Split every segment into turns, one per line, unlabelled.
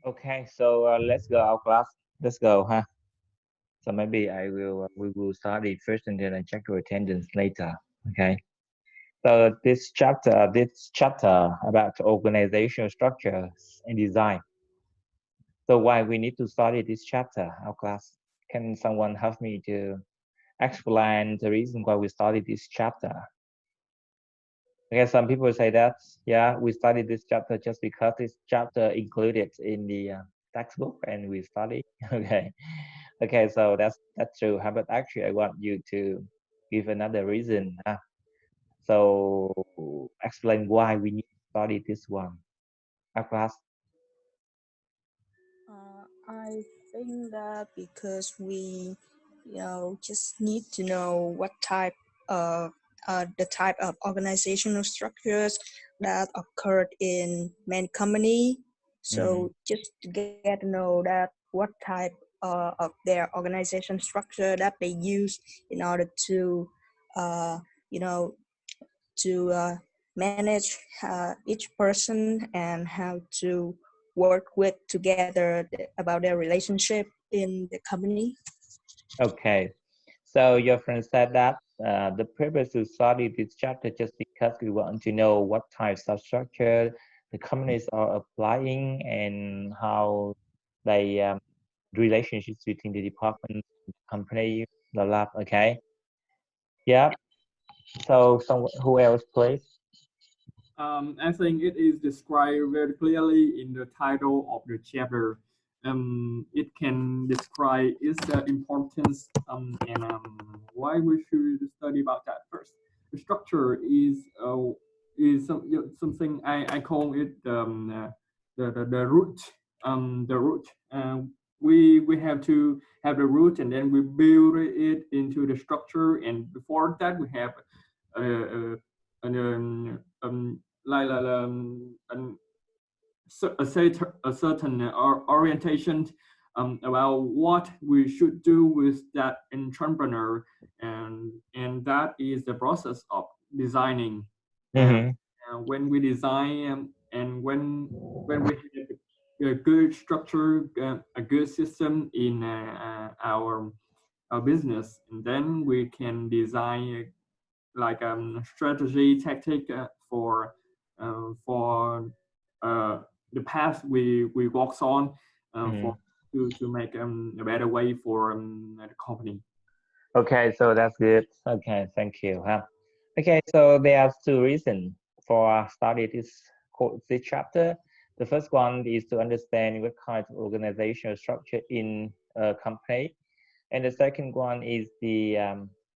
Okay, so let's go our class. Let's go, huh? So maybe I will we will study first and then I check your attendance later. Okay. So this chapter about organizational structures and design. So why we need to study this chapter, our class? Can someone help me to explain the reason why we study this chapter? Okay, some people say that yeah, we studied this chapter just because this chapter included in the textbook and we study. Okay, okay, so that's true. But actually, I want you to give another reason. So explain why we need to study this one. Our class.
I think that because we, just need to know what type of the type of organizational structures that occurred in many company.
Mm-hmm.
So just to get to know that what type of their organization structure that they use in order to, uh, you know, to manage each person and how to work with together about their relationship in the company.
Okay, so your friend said that the purpose to study this chapter just because we want to know what types of structure the companies are applying and how they relationships between the department, the company, the lab. Okay, yeah. So someone who else, please?
I think it is described very clearly in the title of the chapter. It can describe its importance and why we should study about that first. The structure is something I call it the root. The root. We have to have the root and then we build it into the structure. And before that, we have uh, uh, like a certain orientation about what we should do with that entrepreneur, and that is the process of designing. And
Mm-hmm.
when we design and when we have a good structure, a good system in our business, and then we can design like strategy tactic for uh, the path we walk on
Mm-hmm.
for to make a better way for the company.
Okay, so that's good. Okay, thank you. Huh? Okay, so there are two reasons for study this chapter. The first one is to understand what kind of organizational structure in a company, and the second one is the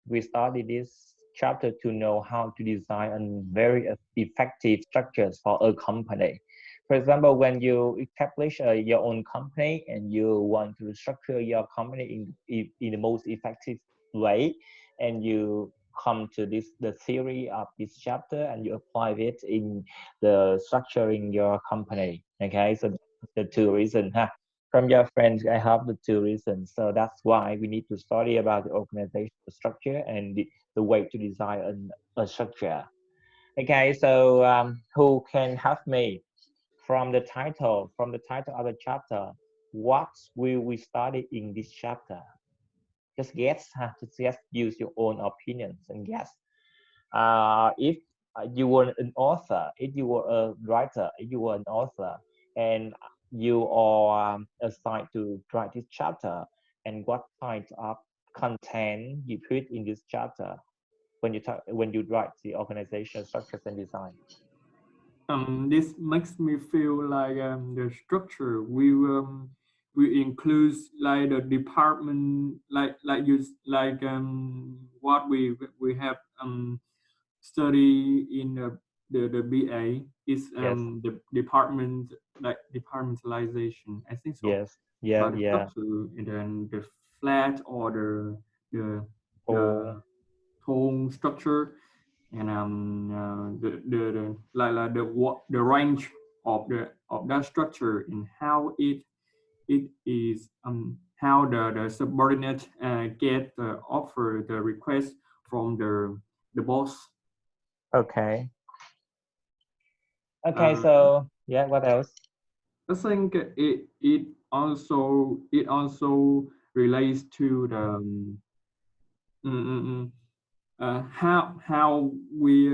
we study this chapter to know how to design a very effective structures for a company. For example, when you establish your own company and you want to structure your company in the most effective way, and you come to this the theory of this chapter and you apply it in the structuring your company. Okay, so that's the two reasons. Huh? From your friends, I have the two reasons. So that's why we need to study about the organizational structure and the way to design a structure. Okay, so who can help me from the title of the chapter? What will we study in this chapter? Just guess, huh? Just use your own opinions and guess. If you were an author, if you were a writer, if you were an author, and you are assigned to write this chapter, and what kind of content you put in this chapter when you write the organization structures and design?
This makes me feel like the structure we include like the department like you like what we have study in the BA is
Yes,
the department like departmentalization. I think so.
yes, yeah,
About the
yeah.
structure and then the flat or the
Oh,
the tone structure and the like the what the range of that structure and how it is how the subordinate get the offer the request from the boss.
okay. Okay,
uh,
so yeah, what else?
I think it also relates to the mm, mm, mm, how we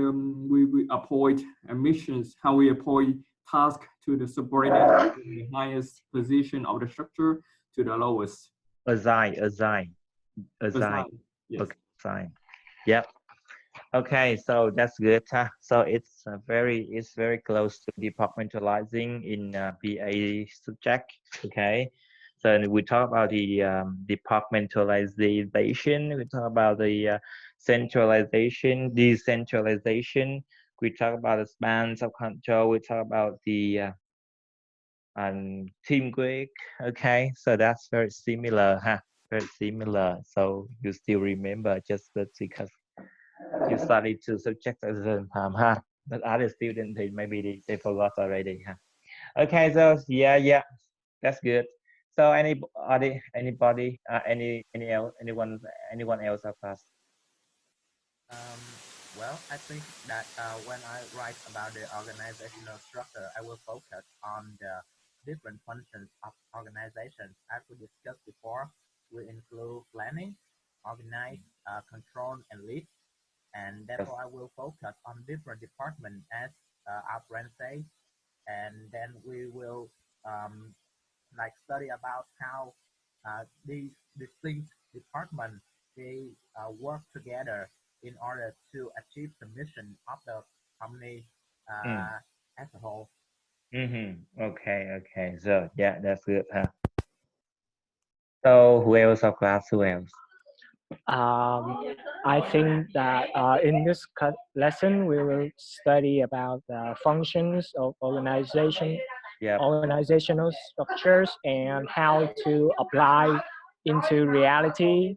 appoint missions, how we appoint tasks to the subordinate, to the highest position of the structure to the lowest.
Assign.
Assign. Yes.
Okay, assign. Yep. Okay, so that's good. Huh? So it's very close to departmentalizing in PA subject. Okay, so we talk about the departmentalization. We talk about the centralization, decentralization. We talk about the spans of control. We talk about the and teamwork. Okay, so that's very similar, huh? Very similar. So you still remember just because you studied two subjects at the same time, huh? But other students, maybe they forgot already, huh? Okay, so yeah, that's good. So anybody, anyone else of us?
Um, well, I think that when I write about the organizational structure, I will focus on the different functions of organizations. As we discussed before, we include planning, organize, control, and lead. And
Yes.
therefore, I will focus on different departments as our brand says. And then we will um, like study about how these distinct departments they work together in order to achieve the mission of the company
Mm.
as a whole.
Okay. So yeah, that's good, huh? So who else of class? Who else?
Um, I think that in this lesson we will study about the functions of
Yep.
organizational structures, and how to apply into reality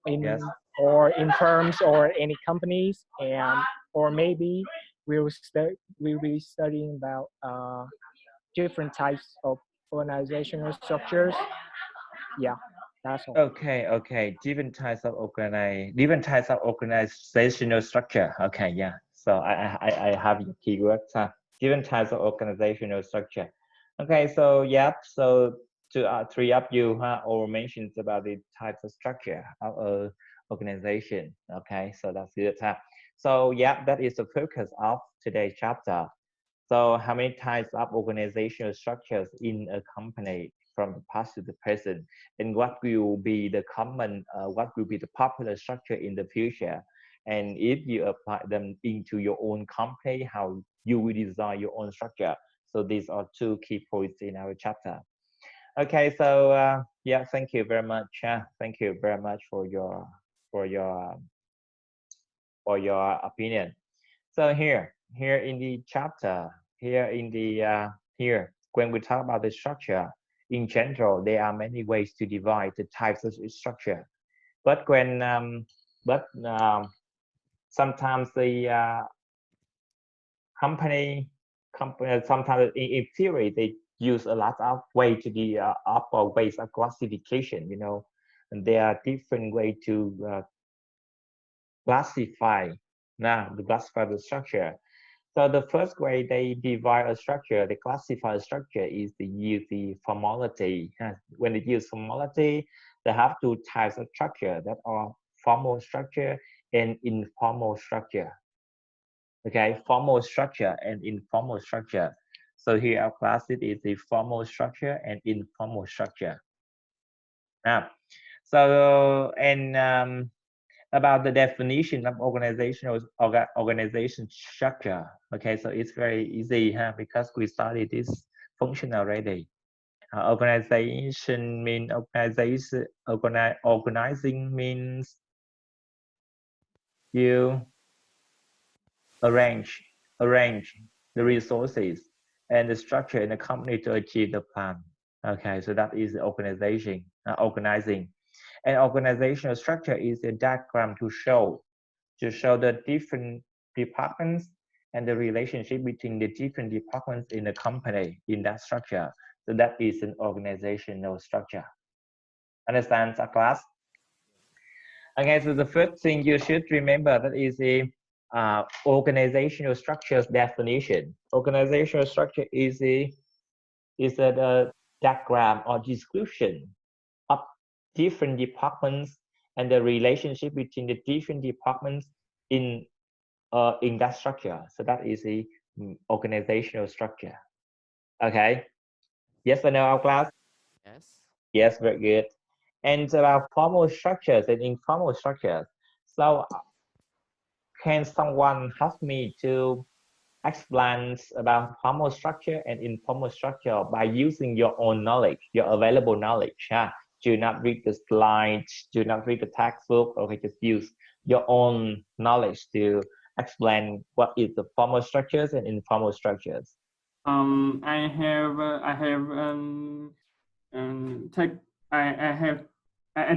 in
Yes.
or in firms or any companies, and or maybe we'll be studying about different types of organizational structures. Yeah, that's all.
Okay. Different types of organizational structure. Okay, yeah. So I have your keywords. Huh? Different types of organizational structure. Okay, so yeah. So to three of you, huh, or mentions about the types of structure of a organization. Okay, so that's good. Huh? So yeah, that is the focus of today's chapter. So how many types of organizational structures in a company from the past to the present, and what will be the what will be the popular structure in the future? And if you apply them into your own company, how you will design your own structure. So these are two key points in our chapter. Okay, so yeah, thank you very much. Thank you very much for your for your opinion. So here in the chapter, here in the here, when we talk about the structure, in general, there are many ways to divide the types of structure. But when but sometimes the company sometimes in theory they use a lot of way to the upper ways of classification. And there are different way to classify the structure. So the first way they divide a structure, they classify a structure is they use the formality. When they use formality, they have two types of structure that are formal structure and informal structure. Okay, formal structure and informal structure. So here our class it is the formal structure and informal structure. So and about the definition of organization structure. Okay, so it's very easy, huh? Because we studied this function already. Organization means organizing means you arrange arrange the resources and the structure in the company to achieve the plan. Okay, so that is the organizing. And organizational structure is a diagram to show the different departments and the relationship between the different departments in the company in that structure. So that is an organizational structure. Understand, class? Okay, so the first thing you should remember that is the organizational structures definition. Organizational structure is is a diagram or description of different departments and the relationship between the different departments in that structure. So that is the organizational structure. Okay. Yes or no, our class?
Yes.
Yes, very good. And about formal structures and informal structures. So can someone help me to explain about formal structure and informal structure by using your own knowledge, your available knowledge? Do not read the slides, do not read the textbook, okay, just use your own knowledge to explain what is the formal structures and informal structures.
I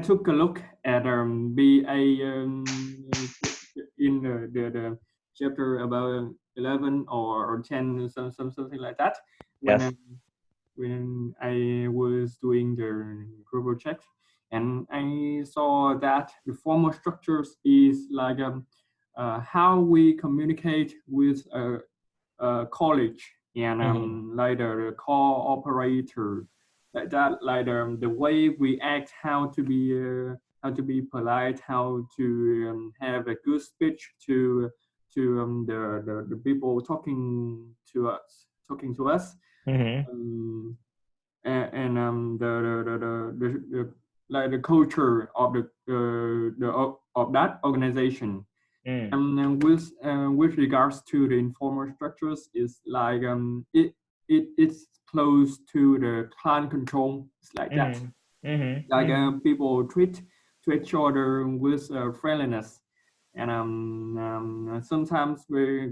took a look at BA in the chapter about 11 or 10, something like that.
Yes.
When I was doing the group project, and I saw that the formal structures is like how we communicate with a college and like the co-operator, like that, like the way we act, how to be polite, how to have a good speech to the people talking to us. And the like the culture of of that organization. And with regards to the informal structures, is like it's close to the client control. It's like that. Like people treat to each other with friendliness, and sometimes they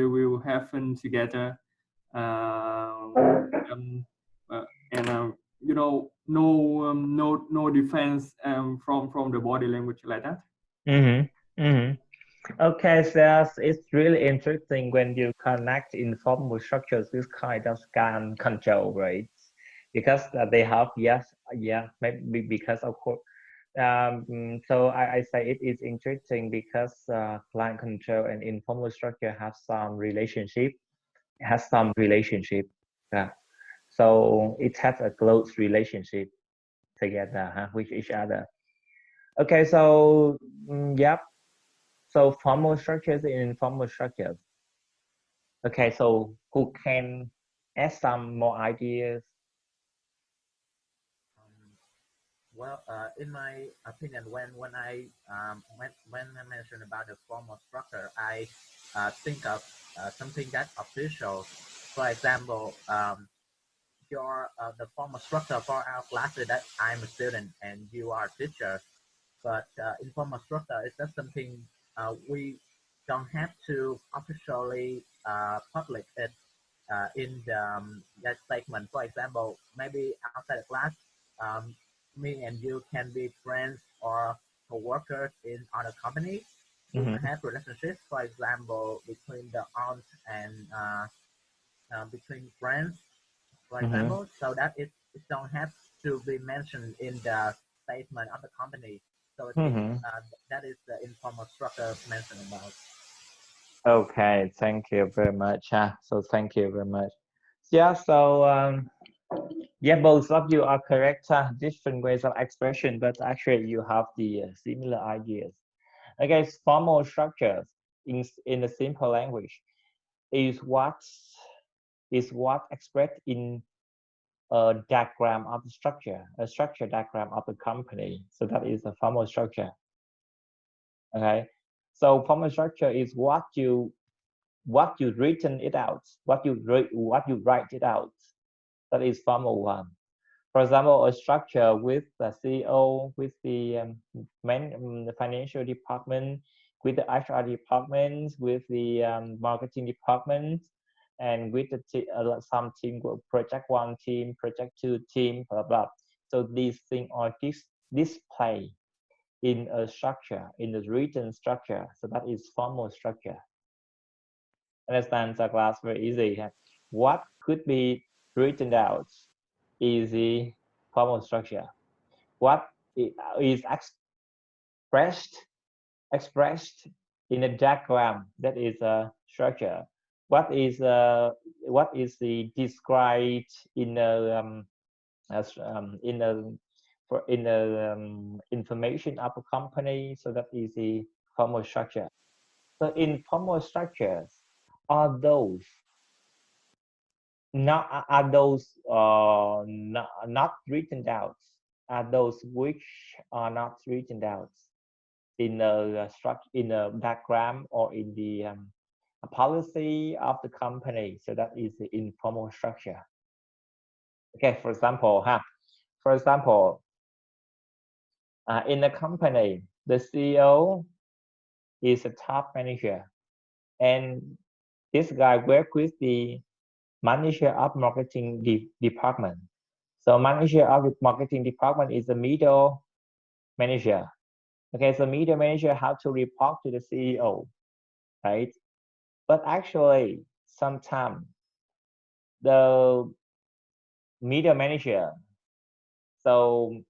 will happen together, and you know, no defense from the body language, like that.
Okay, so it's really interesting when you connect informal structures with kind of scan control, right? Because they have, yes, yeah, maybe because of course. So I say it is interesting because client control and informal structure have some relationship. Has some relationship. Yeah. So it has a close relationship together with each other. Okay, so yep. So formal structures and informal structures. Okay, so who can add some more ideas?
Well, in my opinion, when I mentioned about the formal structure, I think of something that official. For example, your the formal structure for our classes that I'm a student and you are a teacher, but informal structure is just something we don't have to officially public it in that statement. For example, maybe outside the class, me and you can be friends or co-workers in other companies who have relationships, for example, between the aunt and between friends, for example, so that it don't have to be mentioned in the statement of the company. So that is the informal structure mentioned about.
Okay, thank you very much. So thank you very much. Yeah, so yeah, both of you are correct. Different ways of expression, but actually you have the similar ideas. Okay, formal structures in a simple language is what expressed in a diagram of the structure, a structure diagram of the company. So that is a formal structure. Okay, so formal structure is what you written it out, what you write it out. That is formal one. For example, a structure with the CEO, with the the financial department, with the HR department, with the marketing department, and with the some team, project one team, project two team, blah blah. So these things are displayed in a structure, in a written structure. So that is formal structure. Understand the class very easy. What could be written out is the formal structure. What is expressed in a diagram, that is a structure. What is the described in a in the information of a company. So that is the formal structure. So informal structures are those not written out, are those which are not written out in a structure, in a diagram, or in the a policy of the company. So that is the informal structure. Okay, for example, in a company, the CEO is a top manager, and this guy work with the manager of marketing department. So manager of the marketing department is the middle manager. Okay, so middle manager have to report to the CEO, right? But actually, sometimes the middle manager so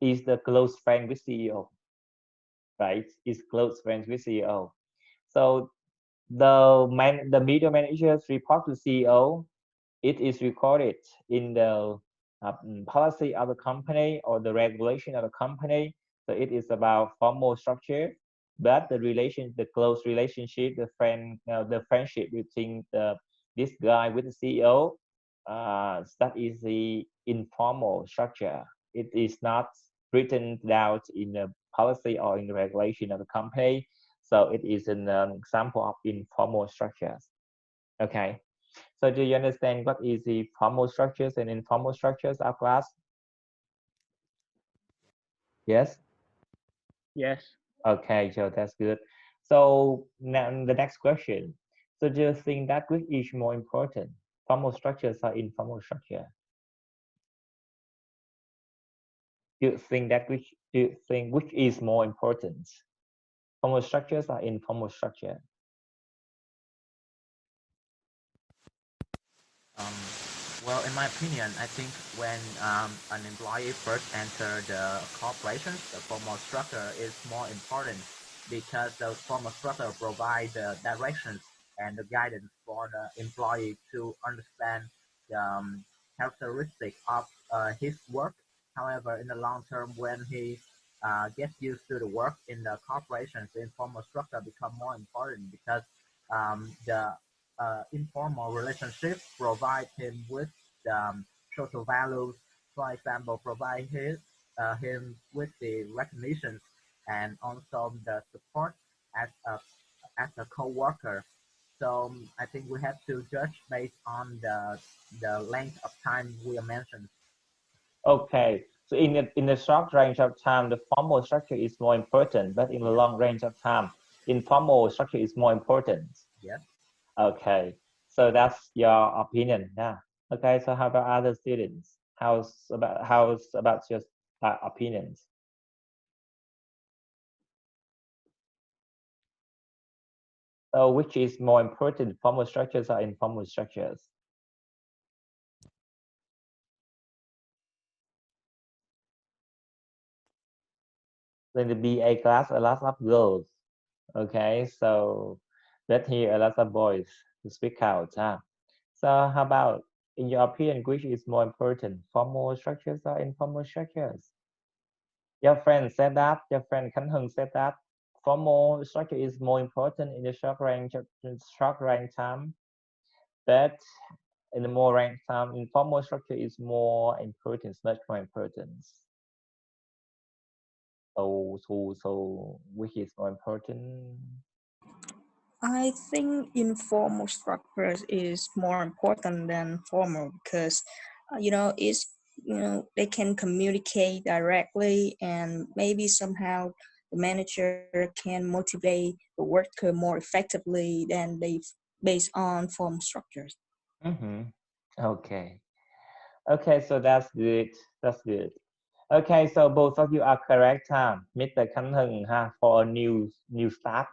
is the close friend with CEO, right? Is close friends with CEO. So the middle managers report to CEO. It is recorded in the policy of the company or the regulation of the company. So it is about formal structure, but the close relationship, the friendship between this guy with the CEO, that is the informal structure. It is not written down in the policy or in the regulation of the company. So it is an example of informal structures. Okay. So do you understand what is the formal structures and informal structures of class? Yes?
Yes.
Okay, so that's good. So now the next question. So do you think that which is more important? Formal structures or informal structure? Do you think which is more important? Formal structures or informal structure?
Um, well, in my opinion, I think when an employee first enter the corporations, the formal structure is more important because the formal structure provide the directions and the guidance for the employee to understand the characteristic of his work. However, in the long term, when he gets used to the work in the corporations, the informal structure become more important because the informal relationships provide him with social values. For example, provide him with the recognition and also the support as a co-worker. So I think we have to judge based on the length of time we mentioned.
Okay, so in the short range of time, the formal structure is more important, but in the long range of time, informal structure is more important.
Yes.
Okay, so that's your opinion. Yeah. Okay, so how about other students? How's about your opinions? So which is more important, formal structures or informal structures? In the BA class, a lot of girls. Okay, so let's hear a lot of boys to speak out. Huh? So how about, in your opinion, which is more important, formal structures or informal structures? Your friend said that, your friend Khánh Hưng said that formal structure is more important in the short range time, but in the more range time, informal structure is more important, much more important. So which is more important?
I think informal structures is more important than formal because, it's they can communicate directly and maybe somehow the manager can motivate the worker more effectively than they based on formal structures.
Mm-hmm. Okay. Okay, so that's good. That's good. Okay, so both of you are correct, huh? Mr. Khánh Hưng, huh? For a new staff,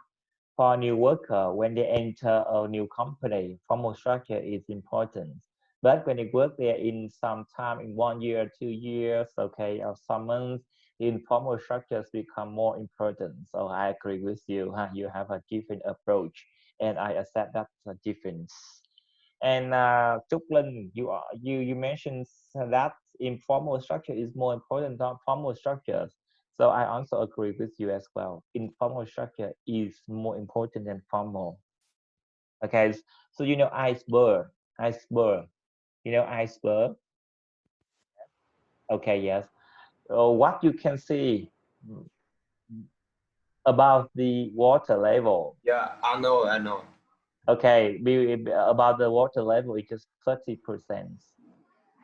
for a new worker, when they enter a new company, formal structure is important. But when they work there in some time, in 1 year, 2 years, okay, or some months, the informal structures become more important. So I agree with you, huh? You have a different approach, and I accept that difference. And Trúc Linh, you mentioned that informal structure is more important than formal structures. So I also agree with you as well. Informal structure is more important than formal. Okay, so you know iceberg. You know iceberg. Okay, yes. What you can see about the water level.
Yeah, I know, I know.
Okay, about the water level is just 30%,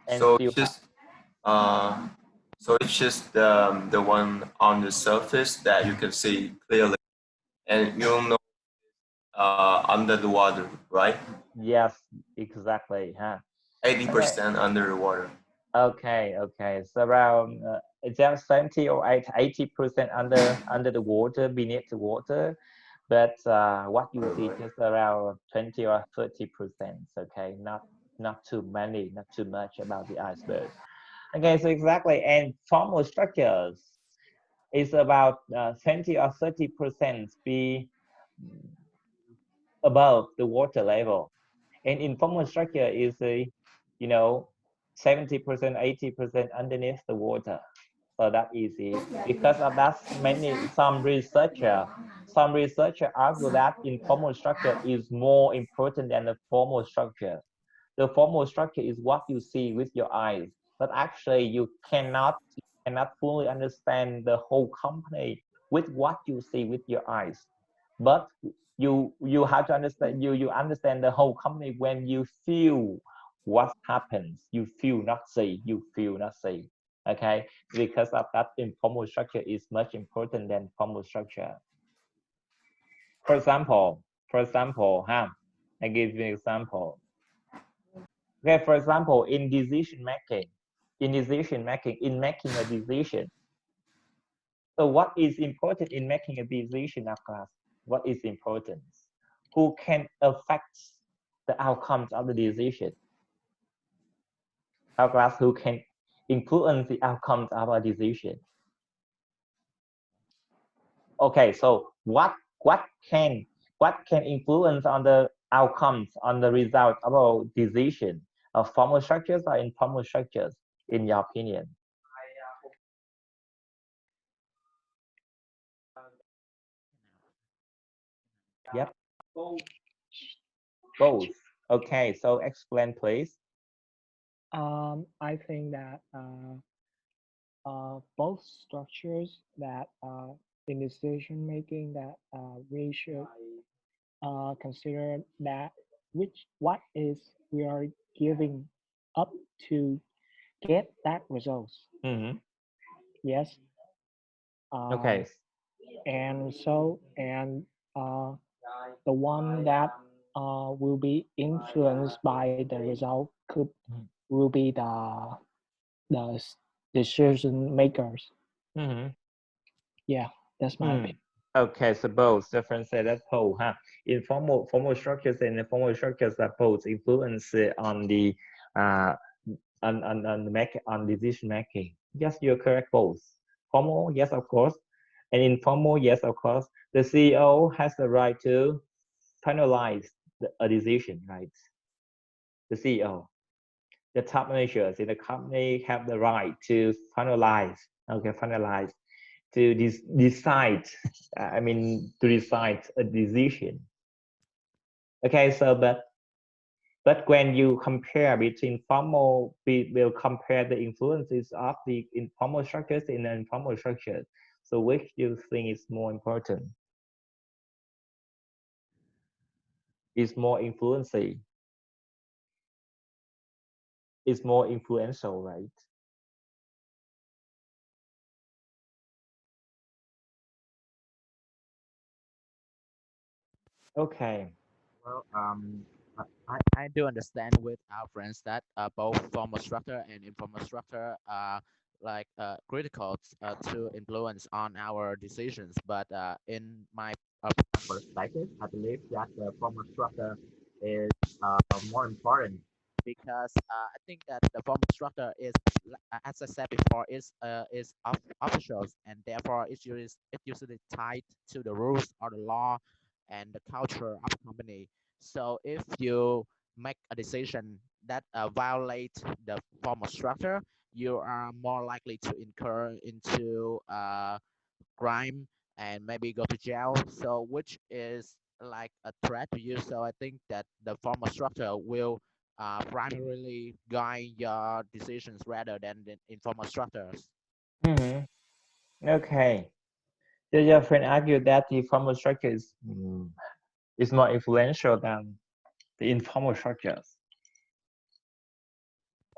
and
So
still
it's just uh, so it's just the one on the surface that you can see clearly, and you don't know under the water, right?
yes, exactly, huh?
Eighty
Okay,
percent under the water.
okay. So around just 70 or 80% under the water, beneath the water, but what you
Right,
see
right.
just around 20 or 30%. Okay, not too many, not too much about the iceberg. Okay, so exactly, and formal structures is about 20 or 30% be above the water level, and informal structure is a, you know, 70%, 80% underneath the water. So that easy. Because of that, some researcher argue that informal structure is more important than the formal structure. The formal structure is what you see with your eyes, but actually you cannot fully understand the whole company with what you see with your eyes. But you have to understand, you understand the whole company when you feel what happens. You feel, not see. You feel, not see. Okay, because of that, informal structure is much important than formal structure. For example, huh? I give you an example. Okay, for example, in making a decision. So what is important in making a decision of class? What is important? Who can affect the outcomes of the decision? Our class, who can influence the outcomes of a decision? Okay, so can what can influence on the outcomes, on the result of a decision, of formal structures or informal structures, in your opinion? Yep, both. Okay, so explain, please.
I think that both structures that in decision making that we should consider that which what is we are giving up to get that results.
Mm-hmm.
Yes.
Okay.
And so and uh, the one that will be influenced by the result could will be the decision makers.
Mm-hmm.
Yeah, that's my opinion.
Okay, so both different say that whole, huh? Informal formal structures and informal structures are both influence on the uh on decision making. Yes, you're correct. Both formal, yes, of course, and informal, yes, of course. The CEO has the right to finalize a decision, right? The CEO, the top managers in the company have the right to finalize. Okay, finalize to decide. I mean, to decide a decision. Okay, so but when you compare between formal, we will compare the influences of the informal structures and the informal structures. So which do you think is more important? Is more influencing? Is more influential, right? Okay.
Well, I do understand with our friends that both formal structure and informal structure are like critical to influence on our decisions. But in my perspective, I believe that the formal structure is more important because I think that the formal structure is, as I said before, is officials and therefore it's usually tied to the rules or the law and the culture of the company. So if you make a decision that violate the formal structure, you are more likely to incur into crime and maybe go to jail. So which is like a threat to you. So I think that the formal structure will primarily guide your decisions rather than the informal structures.
Mhm. Okay. So your friend argued that the formal structure is more influential than the informal structures.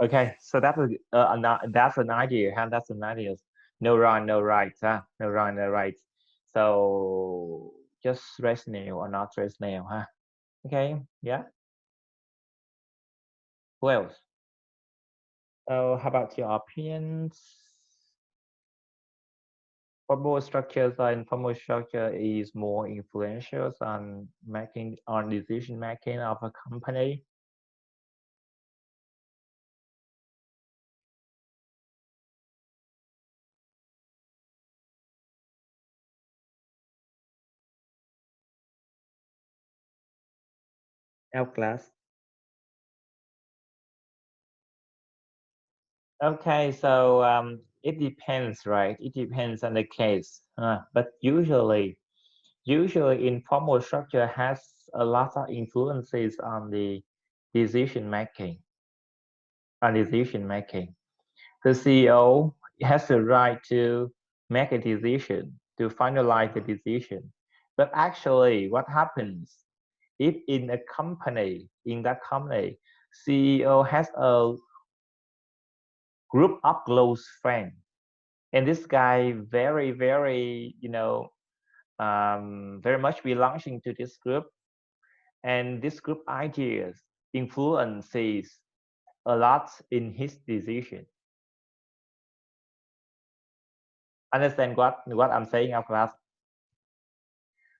Okay, so that's an idea, huh? That's an idea. No wrong, no right, huh? No wrong, no right. So just rational or not rational, huh? Okay, yeah. Who else? So how about your opinions? Formal structures or informal structure is more influential on decision making of a company. L class. Okay, so it depends, right? It depends on the case. But usually informal structure has a lot of influences on the decision making. On decision making, the CEO has the right to make a decision to finalize the decision. But actually, what happens if in that company, CEO has a group of close friends, and this guy very very much belonging to this group, and this group ideas influences a lot in his decision. Understand what I'm saying, of class?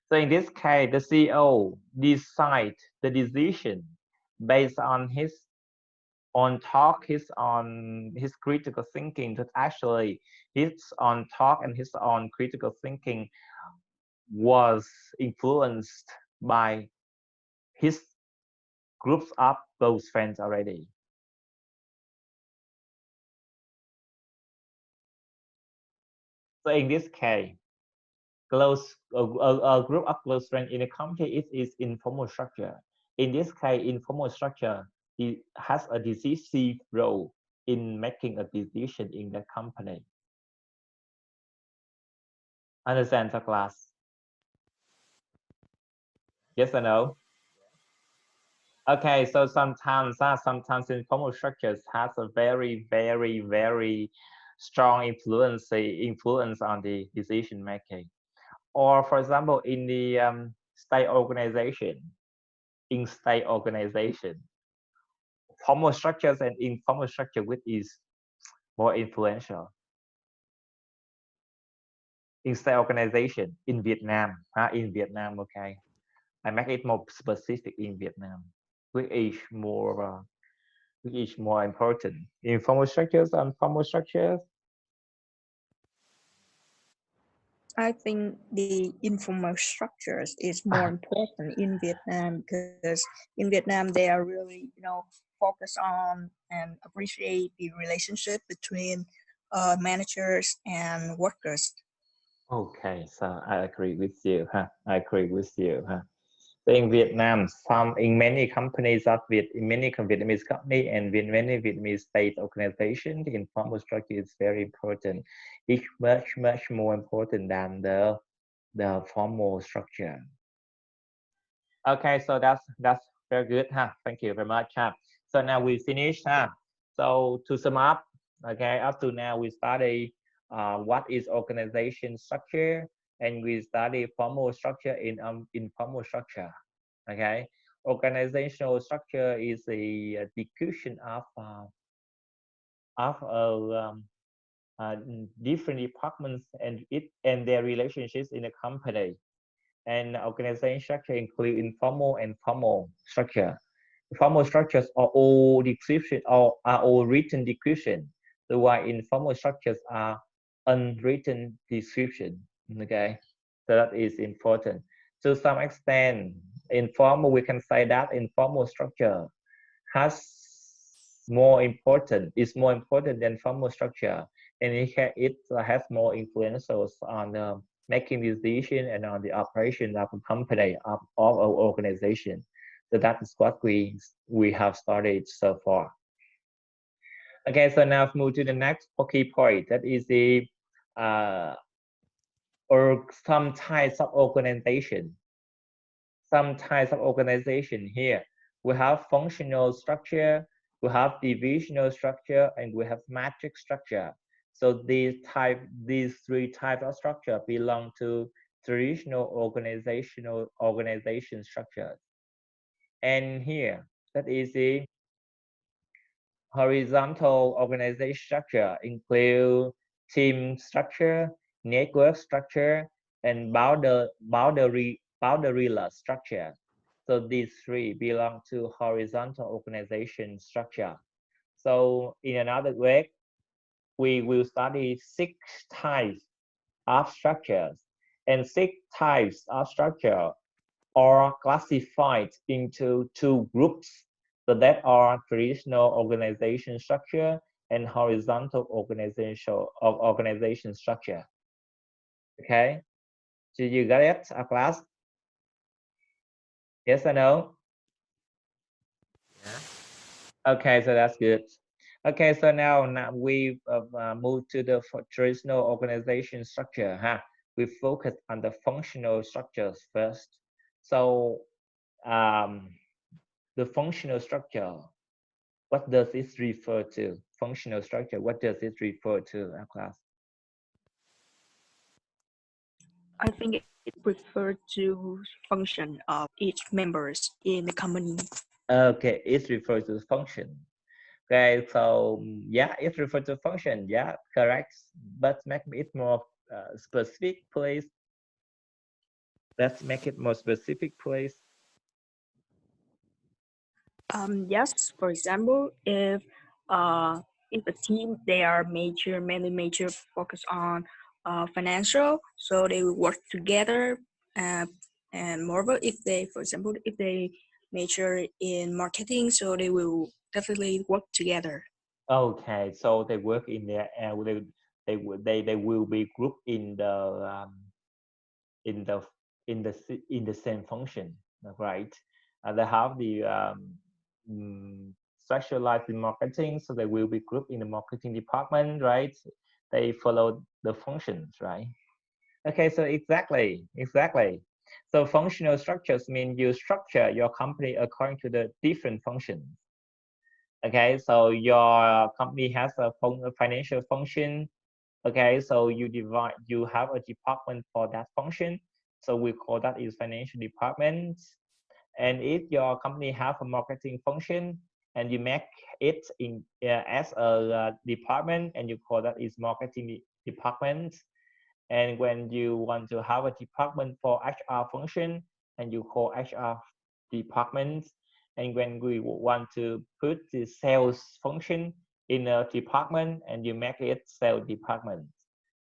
So in this case, the CEO decide the decision based on his on talk, his on his critical thinking. That actually his on talk and his on critical thinking was influenced by his groups of close friends already. So in this case, a group of close friends in a company is informal structure. In this case, informal structure it has a decisive role in making a decision in the company. Understand the class? Yes or no? Okay, so sometimes informal structures has a very strong influence on the decision making. Or for example, in the state organization, formal structures and informal structure which is more influential. In state organization in Vietnam, in Vietnam, okay, I make it more specific in Vietnam, which is more important. Informal structures and formal structures.
I think the informal structures is more important in Vietnam because in Vietnam they are really, focus on and appreciate the relationship between managers and workers.
Okay, so I agree with you, huh? I agree with you, huh? So in Vietnam, in many companies in many Vietnamese company and in many Vietnamese state organizations, the informal structure is very important. It's much more important than the formal structure. Okay, so that's very good, huh? Thank you very much, huh? So now we finish, huh? So to sum up, okay, up to now we study what is organization structure, and we study formal structure in informal structure. Okay, organizational structure is a description of different departments and their relationships in a company. And organization structure include informal and formal structure. Formal structures are all description or are all written description. So while informal structures are unwritten description. Okay, so that is important. To some extent, informal we can say that informal structure has more important, is more important than formal structure, and it has more influences on making decision and on the operation of a company, of an organization. So that is what we have studied so far. Okay, so now move to the next key point. That is the or some types of organization. Some types of organization here. We have functional structure, we have divisional structure, and we have matrix structure. So these three types of structure belong to traditional organization structures. And here, that is the horizontal organization structure, include team structure, network structure, and boundaryless structure. So these three belong to horizontal organization structure. So in another way, we will study 6 types of structures, and 6 types of structure are classified into 2 groups. So that are traditional organization structure and horizontal organization structure. Okay, did you get it, class? Yes or no?
Yeah.
Okay, so that's good. Okay, so now we move to the traditional organization structure. We focus on the functional structures first. So the functional structure, what does it refer to? Functional structure, what does it refer to, class?
I think it refers to function of each members in the company.
Okay, it refers to function. Okay, so yeah, it refers to function. Yeah, correct. But make it more specific, please. Let's make it more specific, please.
Yes, for example, if a team they are mainly major focus on financial, so they will work together. And moreover, if they, for example, if they major in marketing, so they will definitely work together.
Okay, so they work in there, and they will be grouped in in the in the same function, right? And they have the specialized in marketing, so they will be grouped in the marketing department, right? They follow the functions, right? Okay, so exactly. So functional structures mean you structure your company according to the different functions. Okay, so your company has a financial function. Okay, so you have a department for that function. So we call that is financial department. And if your company have a marketing function and you make it in as a department, and you call that is marketing department. And when you want to have a department for HR function, and you call HR department. And when we want to put the sales function in a department, and you make it sales department.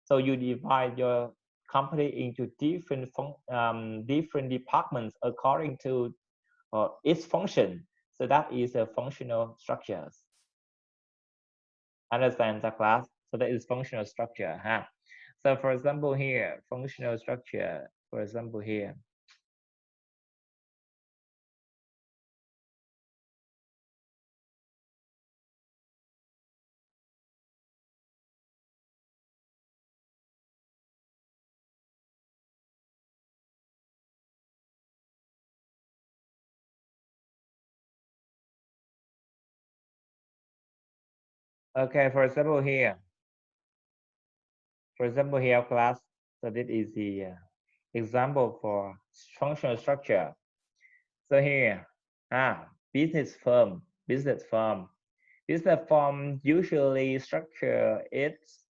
So you divide your company into different departments according to its function. So that is a functional structures. Understand the class? So that is functional structure. So for example here, functional structure, for example here. Okay, for example here. For example here, class. So this is the example for functional structure. So here, business firm. Business firm usually structure its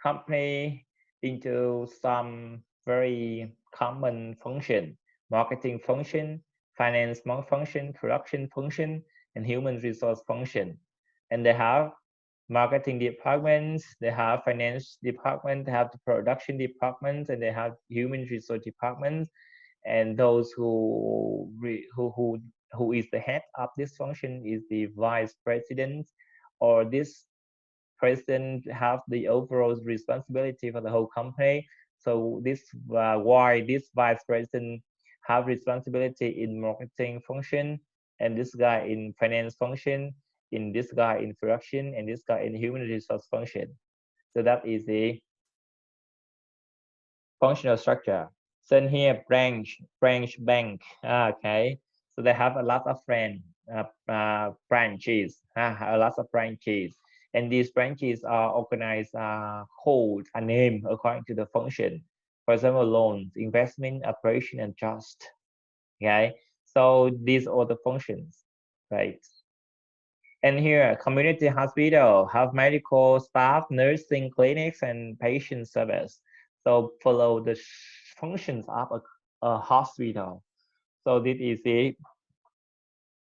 company into some very common function: marketing function, finance function, production function, and human resource function. And they have marketing departments, they have finance department, they have the production departments, and they have human resource departments. And those who who is the head of this function is the vice president, or this president have the overall responsibility for the whole company. So this why this vice president have responsibility in marketing function, and this guy in finance function, in this guy in production, and this guy in human resource function. So that is the functional structure. So in here, branch bank. Okay, so they have a lot of branches, a lot of branches, and these branches are organized, hold a name according to the function. For example, loans, investment, operation, and trust. Okay, so these are the functions, right? And here, community hospital have medical staff, nursing clinics, and patient service. So follow the functions of a hospital. So this is the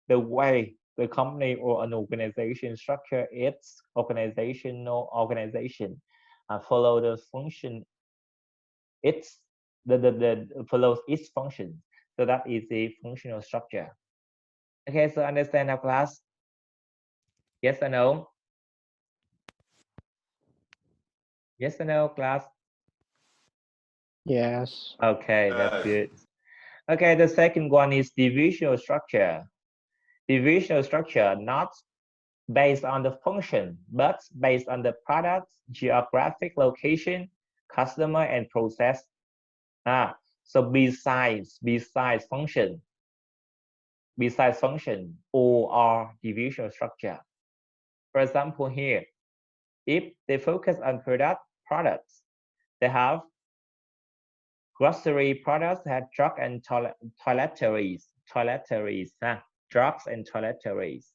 way the company or an organization structure its organization, follow the function. It's the follows its function. So that is the functional structure. Okay, so understand our class? Yes or no? Yes or no, class?
Yes.
Okay, that's good. Okay, the second one is divisional structure. Divisional structure not based on the function, but based on the product, geographic location, customer, and process. So besides function, or divisional structure. For example, here, if they focus on products, they have grocery products, have drug and toiletries, drugs and toiletries.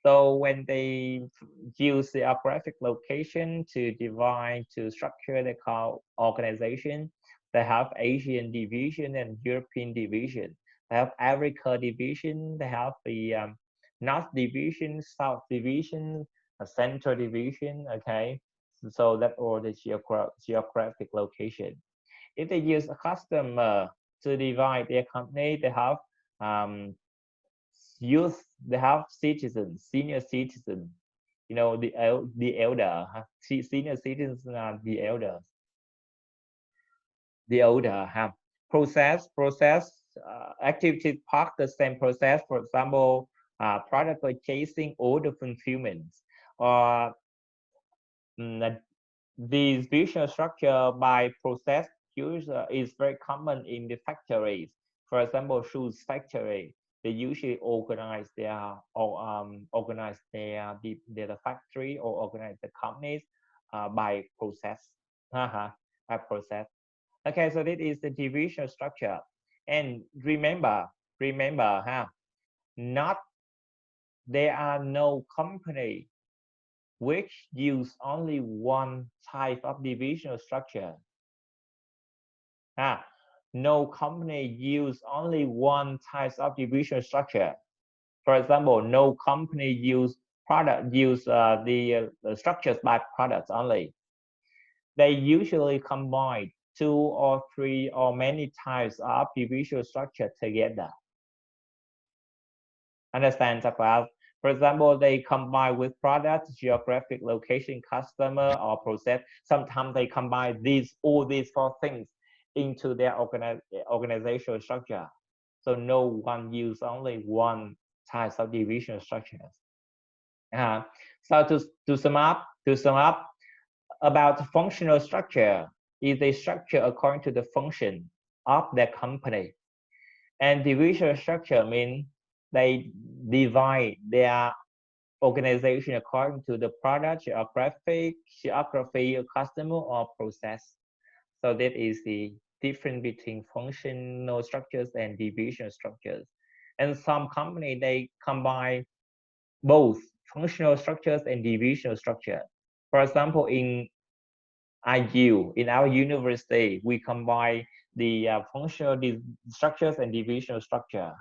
So when they use the geographic location to divide, to structure the organization, they have Asian division and European division. They have Africa division. They have the North division, South division, Central division. Okay, so that all the geographic location. If they use a customer to divide their company, they have youth, they have citizens, senior citizen, the elder, senior citizens are the elders, the older have process, activity part the same process. For example, product purchasing, order fulfillment, or this visual structure by process user is very common in the factories. For example, shoes factory, they usually organize their factory or organize the companies by process. By process. Okay, so this is the division structure. And remember, not there are no company which use only one type of divisional structure. No company use only one type of divisional structure. For example, no company use the structures by products only. They usually combine 2 or 3 or many types of divisional structure together. Understand, class? For example, they combine with product, geographic location, customer, or process. Sometimes they combine all these 4 things into their organizational structure. So no one use only one type of division structures. So to sum up, about functional structure is a structure according to the function of the company. And divisional structure means they divide their organization according to the product, geography, customer, or process. So that is the difference between functional structures and divisional structures. And some company, they combine both functional structures and divisional structure. For example, in in our university, we combine the functional structures and divisional structure.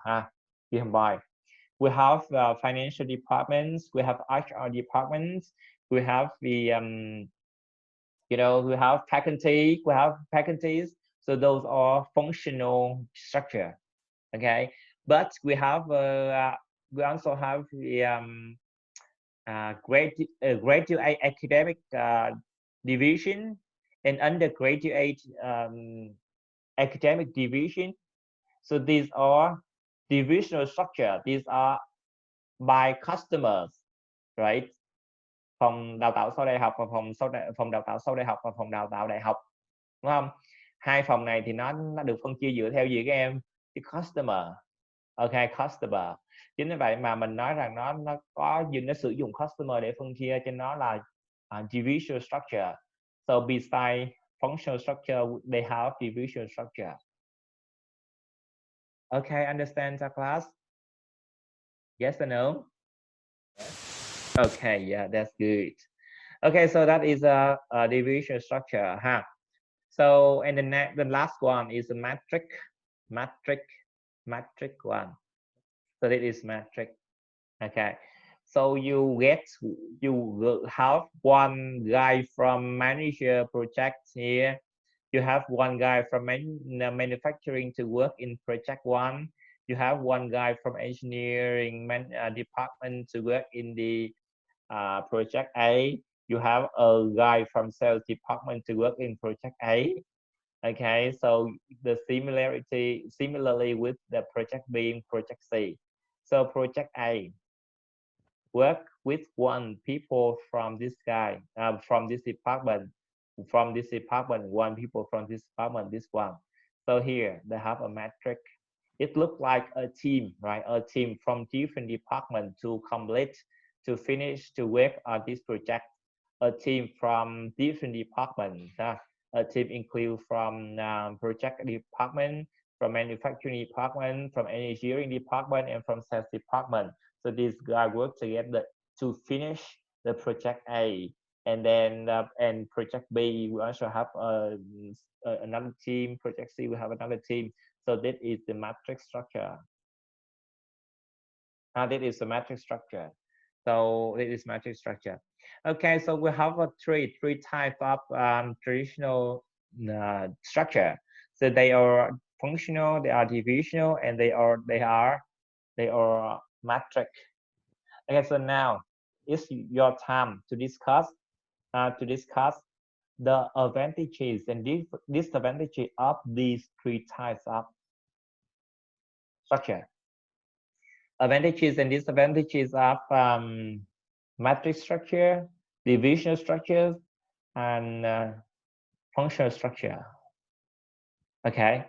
We combine. We have financial departments, we have HR departments, we have the we have faculties. So those are functional structure. Okay, but we also have the graduate academic division and undergraduate academic division. So these are divisional structure. These are by customers, right? Phòng đào tạo sau đại học và phòng đào tạo sau đại học và phòng đào tạo đại học, đúng không? Hai phòng này thì nó được phân chia dựa theo gì các em? Cái customer. Ok, customer. Chính vì vậy mà mình nói rằng nó có nó sử dụng customer để phân chia cho nó là divisional structure. So besides functional structure, they have divisional structure. Okay, understand the class? Yes or no? Okay, yeah, that's good. Okay, so that is a division structure, huh? So, and the last one is a matrix one. So that is matrix. Okay, so you have one guy from manager project here. You have one guy from manufacturing to work in project one. You have one guy from engineering department to work in the project A. You have a guy from sales department to work in project A. Okay, so the similarly with the project B and project C. So project A work with one people from this guy, from this department, one people from this department, this one. So here they have a matrix. It looks like a team, right? A team from different departments to complete, to finish, to work on this project. A team from different departments. A team includes from project department, from manufacturing department, from engineering department, and from sales department. So these guys work together to finish the project A, and then and project B we also have another team. Project C we have another team. So that is the matrix structure. That is the matrix structure. So it is matrix structure. Okay, so we have three types of traditional structure. So they are functional, they are divisional, and they are matrix. Okay, so now it's your time to discuss the advantages and disadvantages of these three types of structure. Advantages and disadvantages of matrix structure, divisional structures, and functional structure. Okay,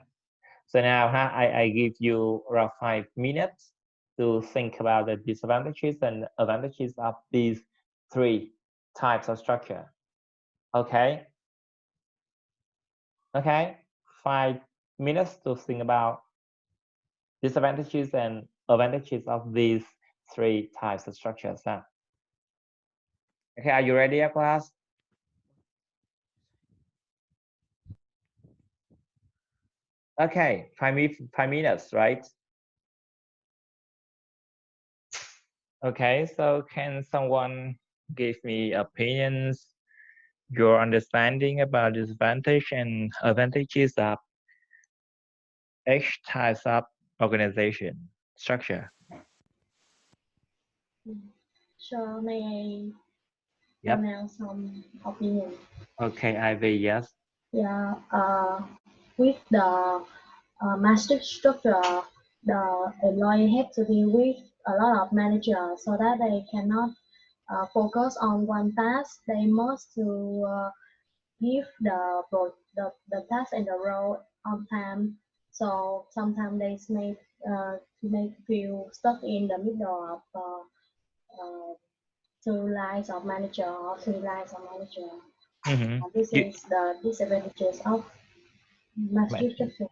so now I give you around 5 minutes to think about the disadvantages and advantages of these three types of structure. Okay, 5 minutes to think about disadvantages and advantages of these three types of structures. Okay, are you ready, class? Okay, 5 minutes, right? Okay, so can someone give me opinions, your understanding about disadvantage and advantages of each type of organization structure?
So may I
Yep.
pronounce some opinion?
Okay, Ivy, yes.
Yeah, with the master structure, the employee have to deal with a lot of managers so that they cannot focus on one task. They must to give the task and the role on time. So sometimes they may feel stuck in the middle of two lines of manager or three lines of manager. This is the disadvantages of matrix structure.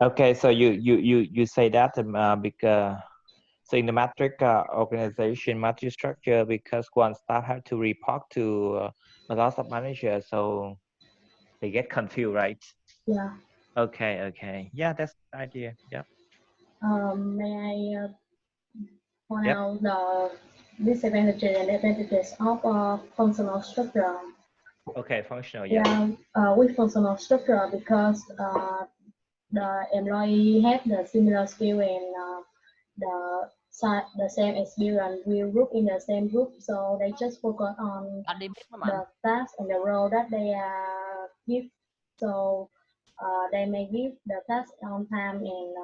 Okay, so you say that because so in the matrix organization matrix structure, because one staff have to report to a lot of managers, so they get confused, right?
Yeah.
Okay. Yeah, that's the idea. Yeah.
May I point out the disadvantages and advantages of functional structure?
Okay, functional. Yeah.
With functional structure, because the employee have the similar skill in the same experience will group in the same group, so they just focus on
Anh đi biết không anh?
the task and the role that they are give. So they may give the task on time, and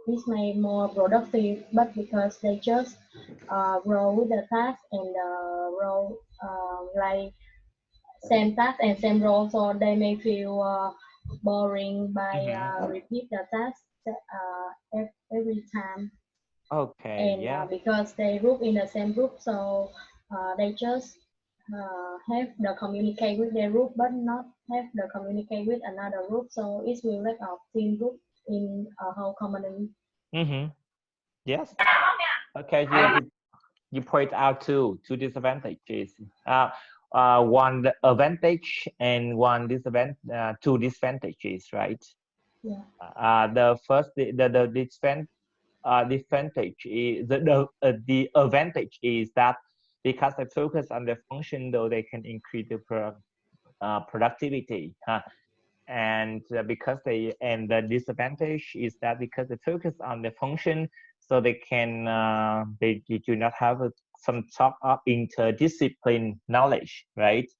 this may more productive, but because they just roll with the task and role like same task and same role, so they may feel boring by repeat the task every time.
Okay,
And
yeah.
because they group in the same group, so they just have the communicate with their group, but not have the communicate with another group, so it will lack of team group in a whole company.
Yes. Okay, you point out two disadvantages. One advantage and one disadvantage, two disadvantages, right?
Yeah.
The first, the disadvantage is the advantage is that because they focus on the function, though they can increase the productivity. And because the disadvantage is that because they focus on the function, so they can they do not have some sort of interdiscipline knowledge, right?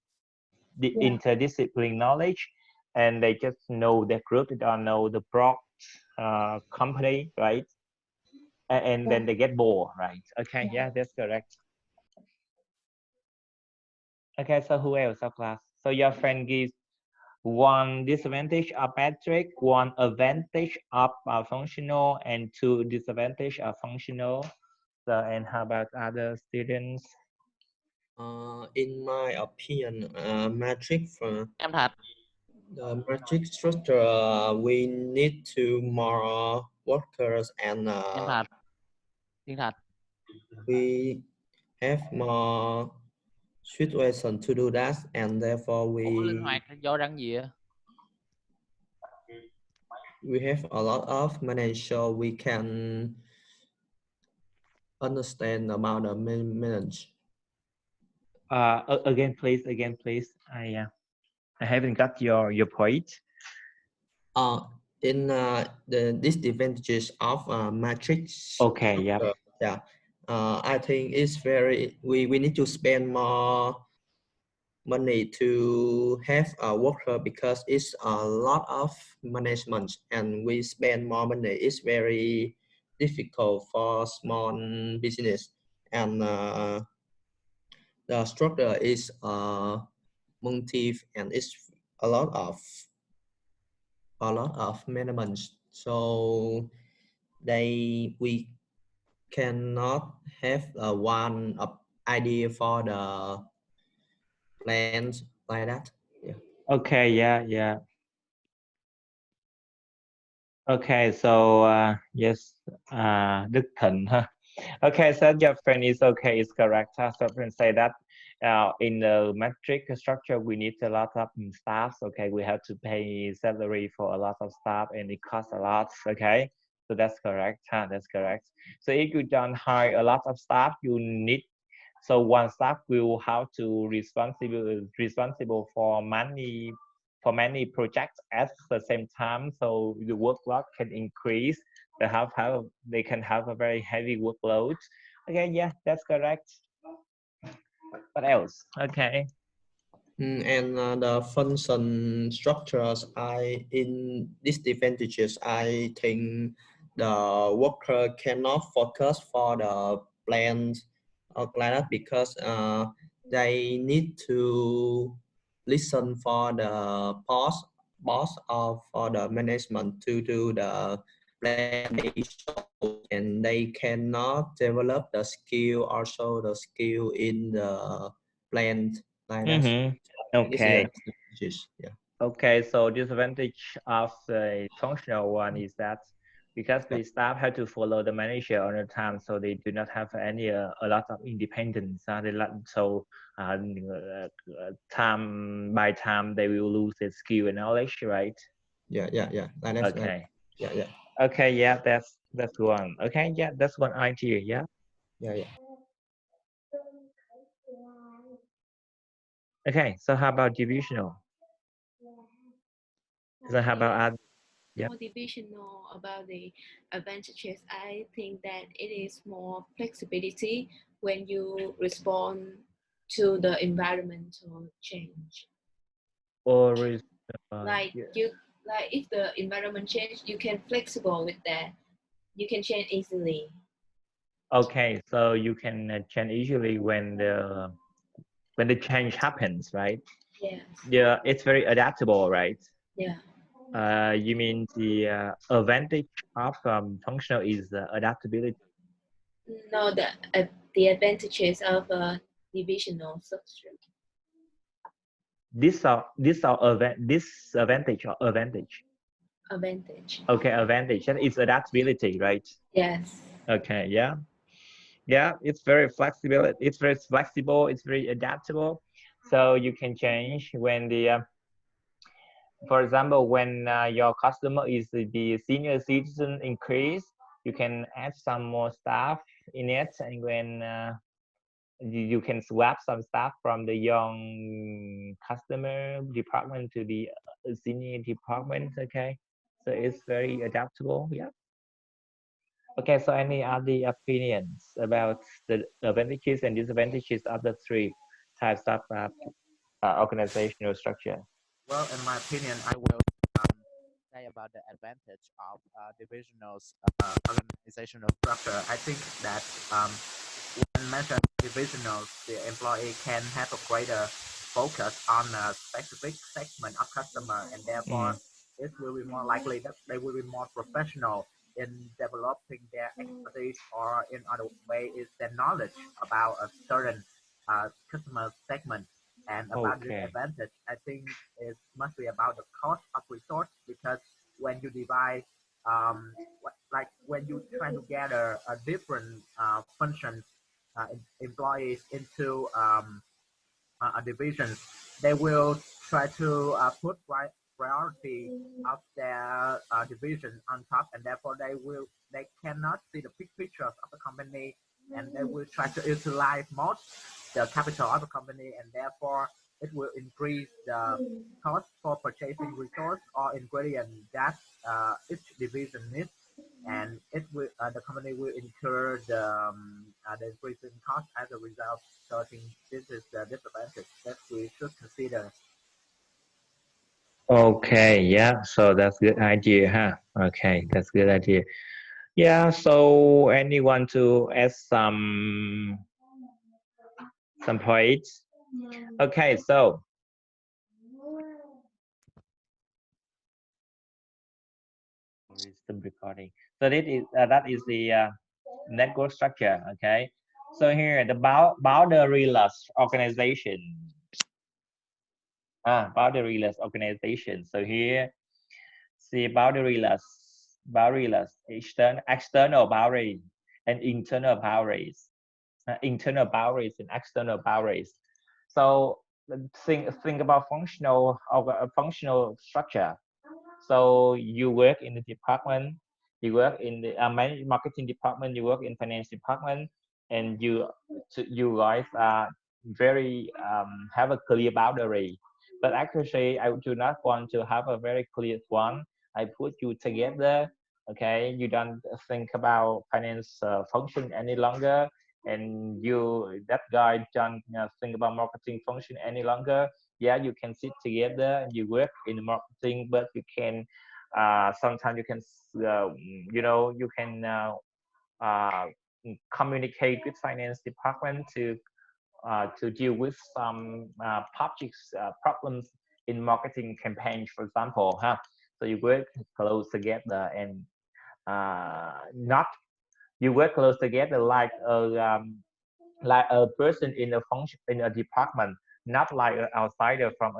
The interdiscipline knowledge, and they just know their group, they don't know the broad company, right? And then they get bored, right? Okay, yeah, that's correct. Okay, so who else of class? So your friend gives one disadvantage of metric, one advantage of functional, and two disadvantage of functional. So, and how about other students?
In my opinion, metric for
Em Thạch.
the metric structure, we need to more workers and
Em Thạch. Thiên Thạch.
we have more situation to do that, and therefore
Linh hoạt do răng gì ạ?
we have a lot of manage, so we can understand about the manage.
Again, please. I haven't got your point.
In the disadvantages of matrix.
Okay, yeah.
I think it's very we need to spend more money to have a worker because it's a lot of management, and we spend more money. It's very difficult for small business, and the structure is multi, and it's a lot of management, so we cannot have one idea for the plans like that.
Okay, yeah. Okay, so yes, Đức Thịnh, huh? Okay, so your friend is okay, it's correct. So friend say that in the metric structure, we need a lot of staff. Okay, we have to pay salary for a lot of staff, and it costs a lot. Okay, so that's correct. That's correct. So if you don't hire a lot of staff, you need, so one staff will have to responsible for many projects at the same time, so the workload can increase. They can have a very heavy workload. Okay, yeah, that's correct. What else? Okay.
And the function structures, in disadvantages, I think the worker cannot focus for the plan or like that, because they need to listen for the boss or for the management to do the plan, and they cannot develop the skill, also the skill in the plan like that.
Okay.
Yeah.
Okay, so disadvantage of the functional one is that because the staff have to follow the manager all the time, so they do not have any a lot of independence. Time by time they will lose their skill and knowledge, right?
Yeah. Like that,
okay.
Yeah.
Okay, yeah, that's one. Okay, yeah, that's one idea. Yeah. Okay, so how about divisional? So how about
more divisional about the advantages, I think that it is more flexibility when you respond to the environmental change.
Or is
Like if the environment change, you can flexible with that. You can change easily.
okay, so you can change easily when the change happens, right?
Yes.
Yeah, it's very adaptable, right?
Yeah.
You mean the advantage of functional is adaptability?
No, the advantages of a divisional structure.
Disadvantage or advantage?
Advantage.
Okay, advantage. That is adaptability, right?
Yes.
Okay, yeah. Yeah, it's very flexible. It's very flexible. It's very adaptable. So you can change when for example, when your customer is the senior citizen increase, you can add some more staff in it, and when you can swap some staff from the young customer department to the senior department. Okay, so it's very adaptable. Yeah. Okay, so any other opinions about the advantages and disadvantages of the three types of organizational structure?
Well, in my opinion, I will say about the advantage of divisional organizational structure. I think that when mentioned divisional, the employee can have a greater focus on a specific segment of customer, and therefore it will be more likely that they will be more professional in developing their expertise, or in other way is their knowledge about a certain customer segment. And about this advantage, I think it must be about the cost of resource, because when you divide, like when you try to gather a different functions employees into a division, they will try to put priority of their division on top, and therefore they cannot see the big picture of the company, and they will try to utilize most the capital of the company, and therefore it will increase the cost for purchasing resource or ingredient that each division needs, and it will the company will incur the increase in cost as a result. So I think this is the disadvantage that we should consider.
Okay, yeah, so that's good idea, huh? Okay, that's good idea. Yeah, so anyone to add some points? Okay, so system recording. So that is the network structure. Okay, so here the boundaryless organization. Boundaryless organization. So here, see boundaryless external boundary and internal boundaries. Internal boundaries and external boundaries. So think about functional structure. So you work in the department, you work in the marketing department, you work in finance department, and you guys are very have a clear boundary. But actually, I do not want to have a very clear one. I put you together. Okay, you don't think about finance function any longer, and that guy don't think about marketing function any longer. Yeah, you can sit together and you work in marketing, but you can sometimes you can you can uh, communicate with finance department to deal with some public problems in marketing campaigns, for example, huh? So you work close together, and not you work close together like a person in a function in a department, not like an outsider from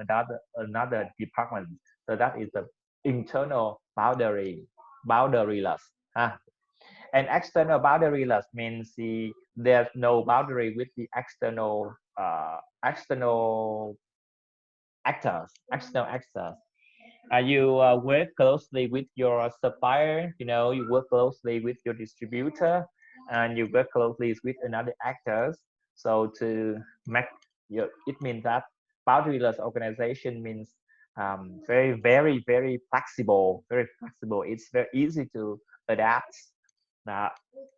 another department. So that is the internal boundaryless. Huh? And external boundaryless means there's no boundary with the external external actors. You work closely with your supplier, you work closely with your distributor, and you work closely with another actors. So to make it means that boundaryless organization means very flexible, It's very easy to adapt.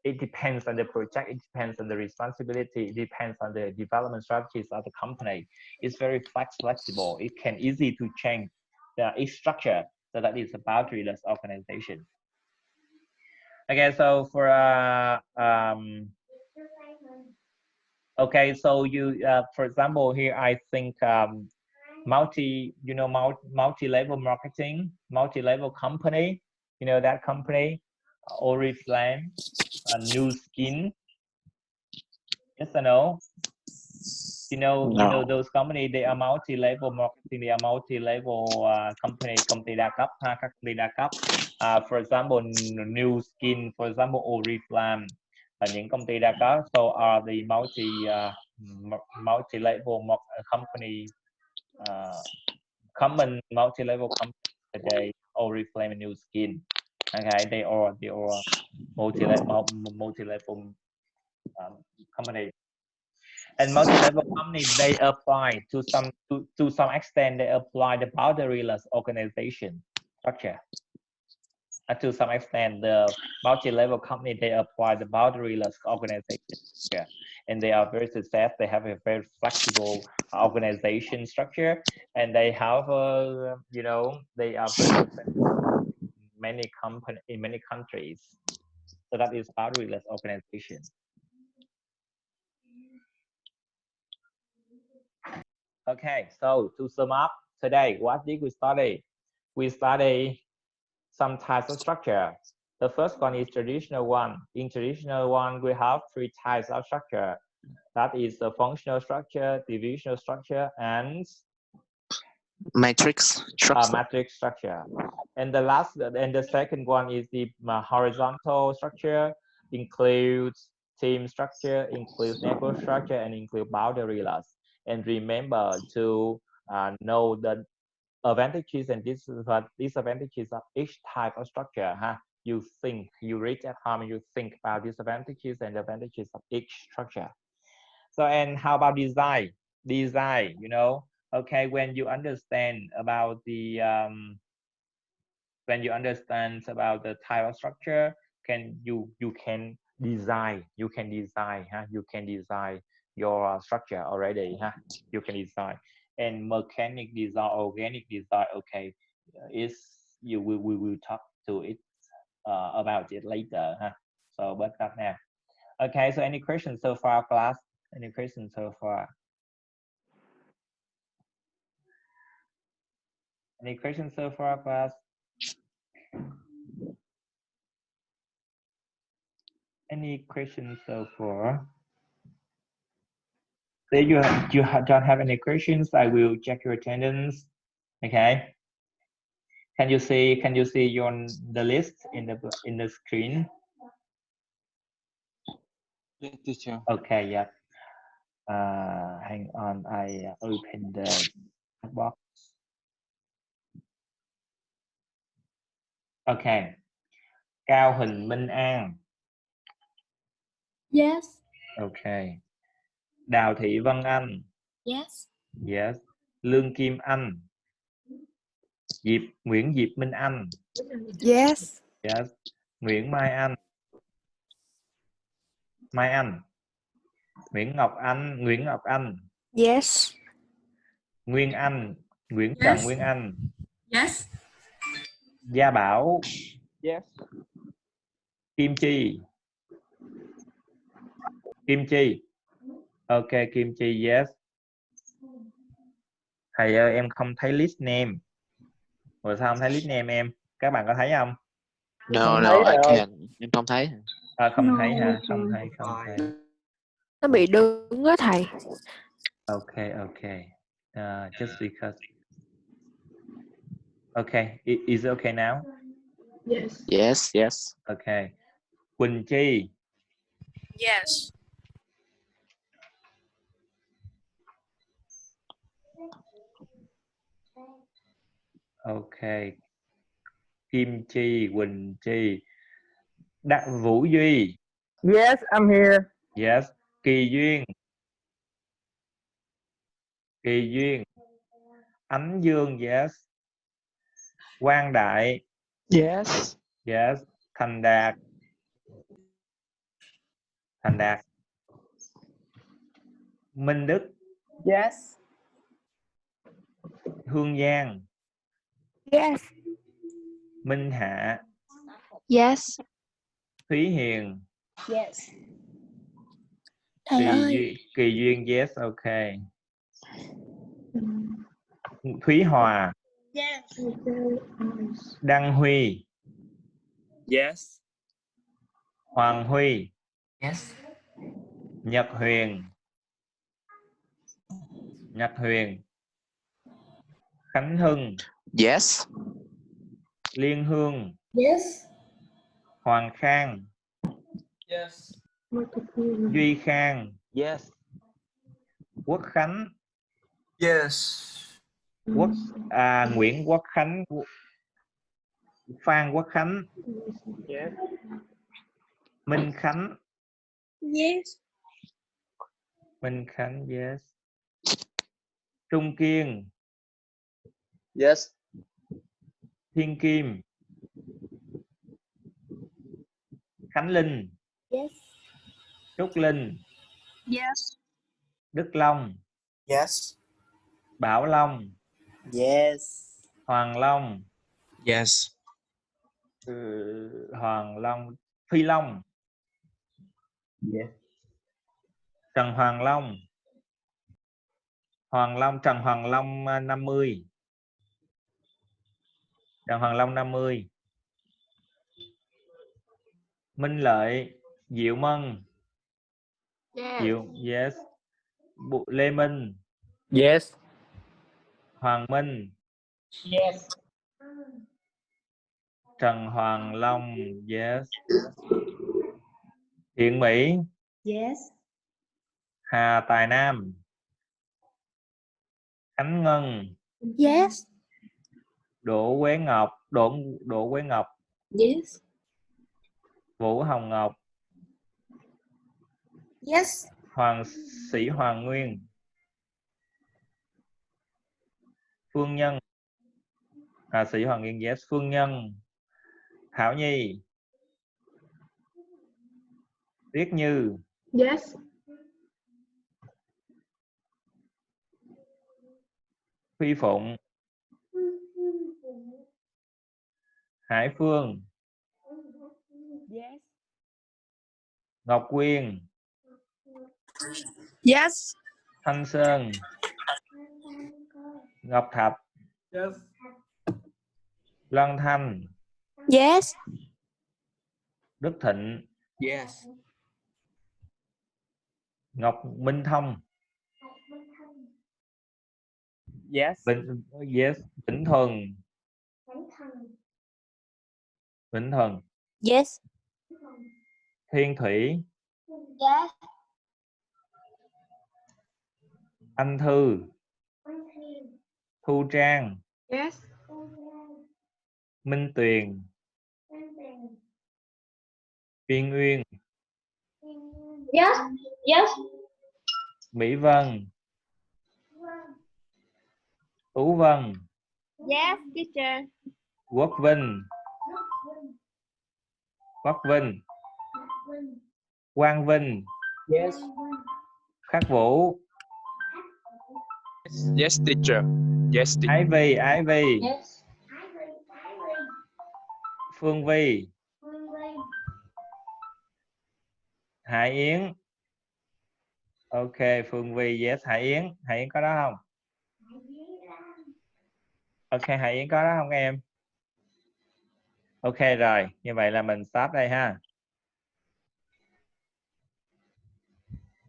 It depends on the project, it depends on the responsibility, it depends on the development strategies of the company. It's very flexible. It can easy to change its structure, so that is a boundaryless organization. Okay, so for okay, so you for example here, I think multi-level marketing, multi-level company, that company, Oriflame, New Skin, yes or no? You know those company, they are multi-level marketing, they are multi-level company, công ty đa cấp ha, các công ty đa cấp. For example, New Skin, for example, Oriflame là những công ty đa cấp. So are the multi-level company, common multi-level company today, Oriflame and New Skin. Okay, they are multi-level company. And multi-level company, they apply to some extent, they apply the boundaryless organization structure. To some extent, the multi-level company, they apply the boundaryless organization structure, and they are very successful. They have a very flexible organization structure, and they have they are very successful in many countries. So that is boundaryless organization. Okay, so to sum up today, what did we study? We study some types of structure. The first one is traditional one. In traditional one, we have 3 types of structure. That is the functional structure, divisional structure, and
matrix structure.
And the second one is the horizontal structure, includes team structure, includes network structure, and includes boundaryless. And remember to know the advantages and disadvantages of each type of structure. You read at home, you think about disadvantages and advantages of each structure. So, and how about design? Okay, when you understand about the type of structure, you can design your structure already. You can design. And mechanic design, organic design, okay, we will talk to it about it later. So but that now. Okay, so any questions so far, class? Any questions so far? Any questions so far, class? Any questions so far? If you don't have any questions, I will check your attendance. Okay. Can you see the list in the screen?
Yes, teacher.
Okay, yeah. Hang on, I open the box. Okay. Cao Huỳnh Minh An.
Yes.
Okay. Đào Thị Vân Anh.
Yes.
Yes. Lương Kim Anh. Nguyễn Diệp Minh Anh.
Yes.
Yes. Nguyễn Mai Anh. Nguyễn Ngọc Anh.
Yes.
Nguyên Anh. Nguyễn
Yes.
Trần Nguyên Anh.
Yes.
Gia Bảo.
Yes.
Kim Chi. Ok, Kim Chi, yes. Thầy ơi, em không thấy list name. Rồi sao không thấy list name em? Các bạn có thấy không?
No, I can't. Em không thấy.
Không thấy hả? Không thấy.
Nó bị đứng á thầy.
Okay. Just because. Okay, is it okay now?
Yes.
Okay. Quỳnh Chi.
Yes.
Okay. Kim Chi, Quỳnh Chi. Vũ Duy.
Yes, I'm here.
Yes. Kỳ Duyên. Ánh Dương, yes. Quang đại.
Yes.
Yes. Thành đạt. Thành đạt. Minh Đức.
Yes.
Hương Giang.
Yes.
Minh Hạ.
Yes.
Thúy Hiền.
Yes.
Thầy ơi.
Kỳ Duyên. Yes. Okay. Thúy Hòa.
Yes.
Đăng Huy.
Yes.
Hoàng Huy.
Yes.
Nhật Huyền. Nhật Huyền. Khánh Hưng.
Yes.
Liên Hương.
Yes.
Hoàng Khang.
Yes.
Duy Khang.
Yes.
Quốc Khánh.
Yes.
Nguyễn Quốc Khánh. Phan Quốc Khánh.
Yes.
Minh Khánh.
Yes.
Minh Khánh. Yes. Trung Kiên.
Yes.
Thiên Kim. Khánh Linh.
Yes.
Trúc Linh.
Yes.
Đức Long.
Yes.
Bảo Long.
Yes.
Hoàng Long.
Yes.
Hoàng Long. Phi Long.
Yes.
Trần Hoàng Long. Trần Hoàng Long 50. Trần Hoàng Long 50. Minh Lợi. Diệu Mân.
Yes.
Yes. Lê Minh.
Yes.
Hoàng Minh.
Yes.
Trần Hoàng Long. Yes. Thiện Mỹ.
Yes.
Hà Tài Nam. Khánh Ngân.
Yes.
Đỗ Quế Ngọc. Đỗ Quế Ngọc.
Yes.
Vũ Hồng Ngọc.
Yes.
Sĩ Hoàng Nguyên. Phương Nhân. Sĩ Hoàng Nguyên. Yes. Phương Nhân. Thảo Nhi. Tuyết Như.
Yes.
Phi Phụng. Hải Phương.
Yes.
Ngọc Quyên.
Yes.
Thanh Sơn. Ngọc Thạch.
Yes.
Lan Thanh.
Yes.
Đức Thịnh.
Yes.
Ngọc Minh Thông.
Yes.
Yes. Vĩnh Thuần. Vĩnh Thuần.
Yes.
Thiên Thủy.
Yes.
Anh Thư. Thu Trang.
Yes.
Minh Tuyền. Uyên Uyên.
Yes. Yes.
Mỹ Vân. Tú Vân.
Yes, teacher.
Quốc Vinh. Quốc Vinh. Quang Vinh.
Yes.
Khắc Vũ.
Yes, teacher. Yes, teacher.
Ái Vi.
Yes.
Phương Vi. Hải Yến. Ok, Phương Vi. Yes. Hải Yến. Hải Yến có đó không? Ok, Hải Yến có đó không em? Ok rồi, như vậy là mình stop đây ha.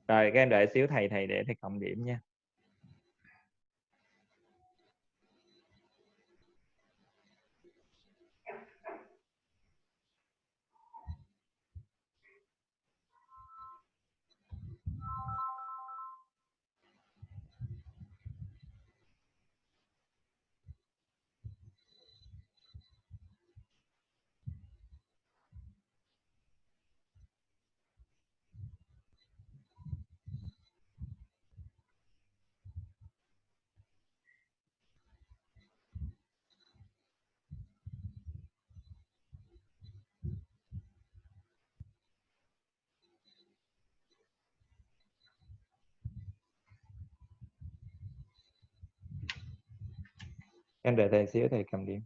Rồi các em đợi xíu thầy để thầy cộng điểm nha. Em đợi thầy xíu thầy cầm điểm.